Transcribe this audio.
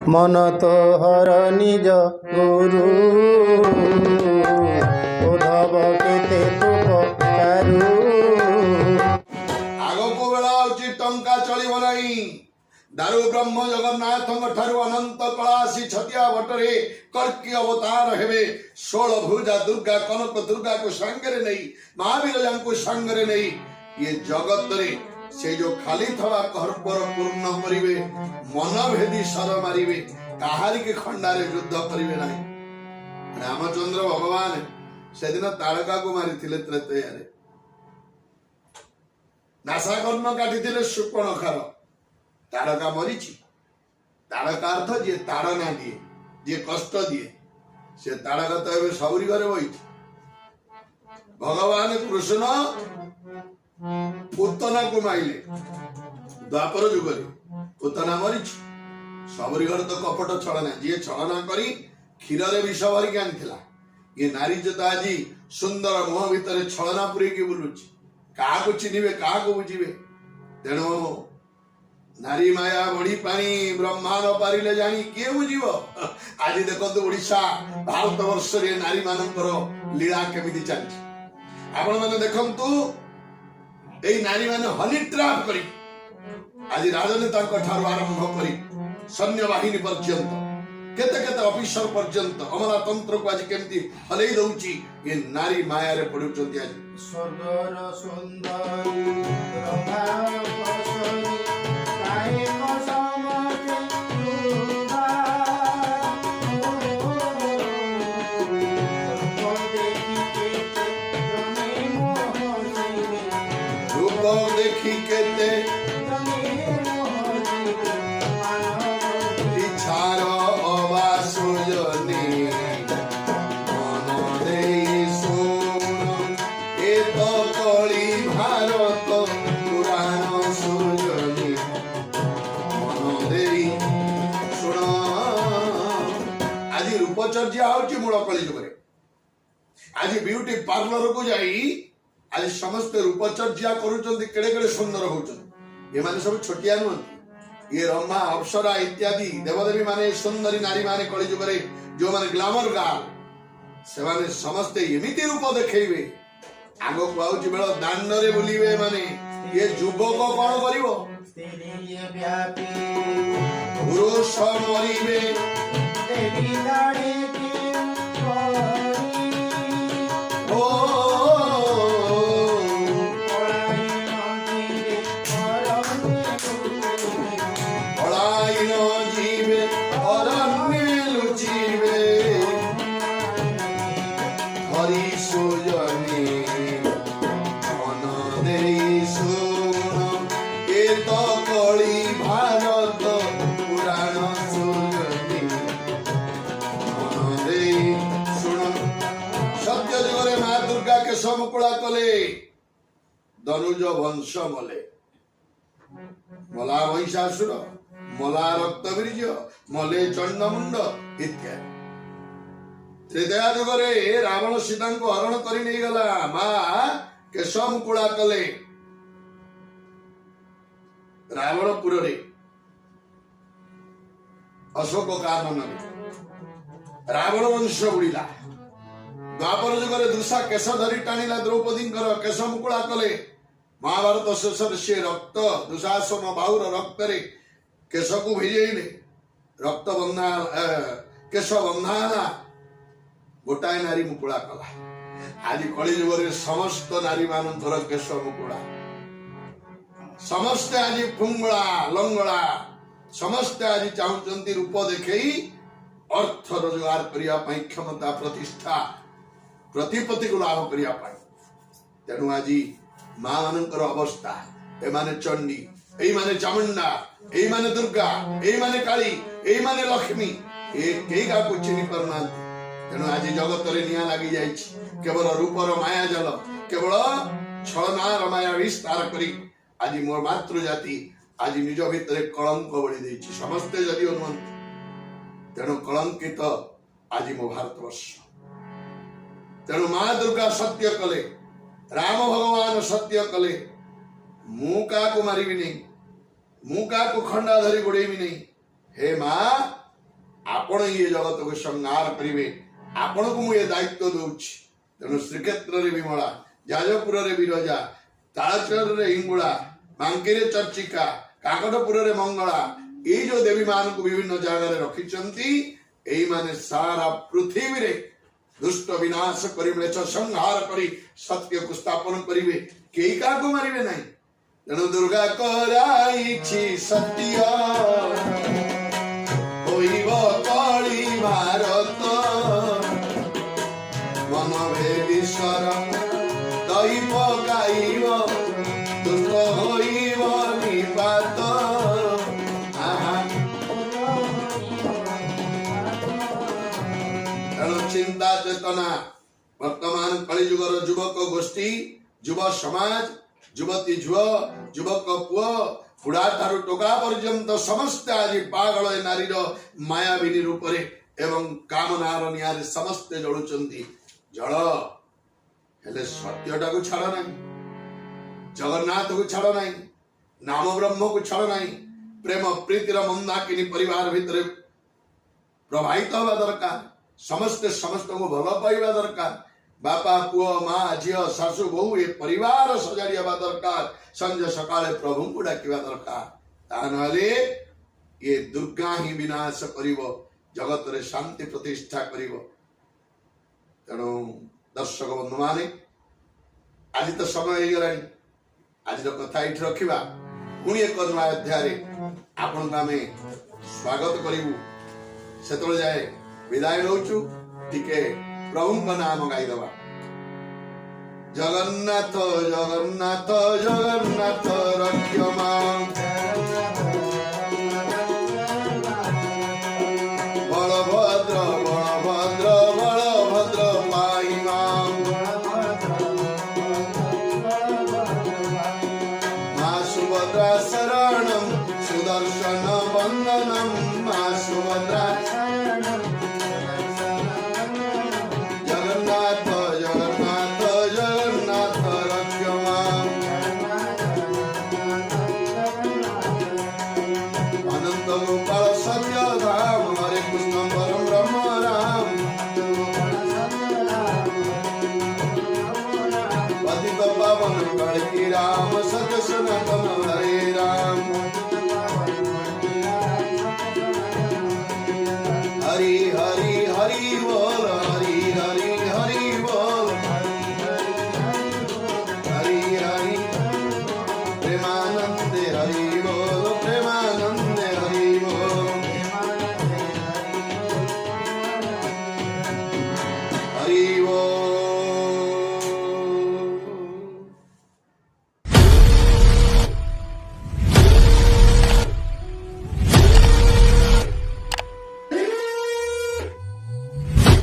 मन तो हर निज गुरु उद्धव केते तू पचारू आगको बेला होची टंका चलिब नाही दारु ब्रह्म जगन्नाथ ठारू अनंत कलासी छतिया भट्टरे कल्की अवतार हेबे 16 भुजा दुर्गा कनक दुर्गा को संगरे नहीं महावीर को संगरे नहीं ये जगत रे से जो खाली थवा कर्पर पूर्ण करिवे मन भेदी सर मारिवे काहारी के खंडारे युद्ध करिवे नहीं रामचंद्र भगवान से दिन ताड़का को मारी त्रेतयारे नासाकर्ण काटी शुकणखार ताड़का मरीची ताड़का अर्थ जे ताड़ना दिए जे कष्ट दिए से ताड़का तो एवं सबरी घरे बही भगवान कृष्ण पूतना को माइले द्वापर जुगरे पूतना मरीची सबरी घर तो कपट छलना जी छलना करी क्षीर विष भरिक आनी ये नारी जो आज सुंदर मुह भितर छलना पुरे बुलुची क्या चिन्हे क्या बुझे तेणु नारी माया बड़ी पानी ब्रह्मा न पारिले जानी किए बुझीब आज देखो ओडिशा भारत वर्ष रे नारी मानकर लीला केमिति चलछि आपण माने देखंतु एई नारी माने हनी ट्रैप करी आज राजनेता ठारू आरंभ करी सैन्य बाहिनी पर्यंत केते केते ऑफिसर पर्यंत अमलातंत्र को आज केमिति हलई दउची ये नारी माया रे पडुचंती आज स्वर्गर सुंदर रंगा देखी केते इच्छार अबासुजनी मन देई सुन ए तो कली भारत पुराण सुजनी मन देई सुन आज रूपचर्या होची मूल कली जुगरे आज ब्यूटी पार्लर को जाई आज समस्त रूपचर्या करुचंती केड़े केड़े सुंदर होचंती ये माने सब छोटिया नुहंती ये रम्भा अप्सरा इत्यादि देवदेवी माने सुंदरी नारी माने कली जुगरे जो माने ग्लैमर गार्ल से माने समस्ते एमिति रूप देखैबे आगो पाउची बेल दांड रे बुलिबे माने ये युवक कोन करिवो पुरुष मरिबे देवी दाड़े मुकुला कले दनुज वंश मले मला महिषासुर मला रक्तबीज मले चंडमुंड इत्यादि त्रेदया जुगरे रावण सीता को हरण करी नहीं गला मां केश मुकुला कले रावणपुर रे अशोक कानन रावण वंश बुड़ीला द्वापर जुगरे दुषा केश धरी टाणिला द्रौपदी केश मुकुला कले महाभारत शेष से रक्त दुशासन बाहुर रक्त रे केश को भिजेले रक्त बंधा केश बंधाना गोटाए नारी मुकुला कला आज कली जुगरे समस्त नारी मानकर केश मुकुला समस्त आज फुंगला लंगला समस्त आज चाहते रूप देखई अर्थ रोजगार करने क्षमता प्रतिष्ठा प्रतिपत्ति को लाभ करने तेणु आज मां मानकर अवस्था ए माने चंडी ए माने चामुंडा ए माने दुर्गा ए माने काली ए माने लक्ष्मी ए केई का को चिनी परना तेणु आज जगत रे निया लागि जाई केवल रूपर माया जल केवल छलनार माया विस्तार करी आज मोर मातृ जाति आज निज भितर कलंक बड़ी देछि समस्ते जदि अनुमंत तेणु कलंकित आज मो भारतवर्ष तेणु मां दुर्गा सत्य कले राम भगवान सत्य कले मु का को मारिबी नहीं मु का को खंडा धरी गोड़ेबी नहीं हे मां आपण ये जगत को संहार करिवे आपण को मु ये दायित्व दउछि तेणु श्रीक्षेत्र रे विमला जाजपुर रे विरजा तालचर रे हिंगुळा मांकिरे चर्चिका काकटपुर रे मंगला ये जो देवी मान को विभिन्न जगह रे रखिचंती एई माने सारा पृथ्वी रे दुष्ट विनाश करि म्लेच्छ संहार करि सत्य को स्थापन करिवे केई का को मारिवे नहीं तेणु दुर्गा कराइछि सत्य होइब कଳି भारत मन भेदीश्वर दई पकाइब दुष्ट होइब निपात चिंता चेतना वर्तमान कलिजुगर युवक गोष्ठी युव समाज युवती झुआ युवक पुआ बुढ़ा ठारू टोका पर्यंत समस्त आज पागल नारीर मायाविनी रूप रे एवं कामनार नियारे समस्ते जळुचंती जळ हेले सत्यटा को छाड़ नहीं जगन्नाथ को छाड़ नहीं नाम ब्रह्म को छाड़ नहीं प्रेम प्रीतिर मंदाकिनी परिवार भितर प्रभावित हवा दरकार समस्ते समस्त को भल पाइबा दरकार बापा पुओ माँ झील शाशु बहु ये परिवार सजाड़ी हवा दरकार संजय सकाळे प्रभु को डाकिबा दरकार तानले ये दुर्गा ही विनाश करिवो जगत रे शांति प्रतिष्ठा करिवो तेणु दर्शक बंधु माने आज तो समय हो गलानी आज कथा ये रखा पुणी एक नया अध्याय आपण आमे स्वागत करिवु सेतले जाए विदाय लउचु टिके प्रभु का नाम गाईदबा जगन्नाथ जगन्नाथ जगन्नाथ रक्षमा बलभद्र बलभद्र बलभद्र पाइमा मा सुभद्रा शरणं सुदर्शन वंदनं मा सुभद्रा राम सत्य सनातन हरे राम हरि हरि हरि बोल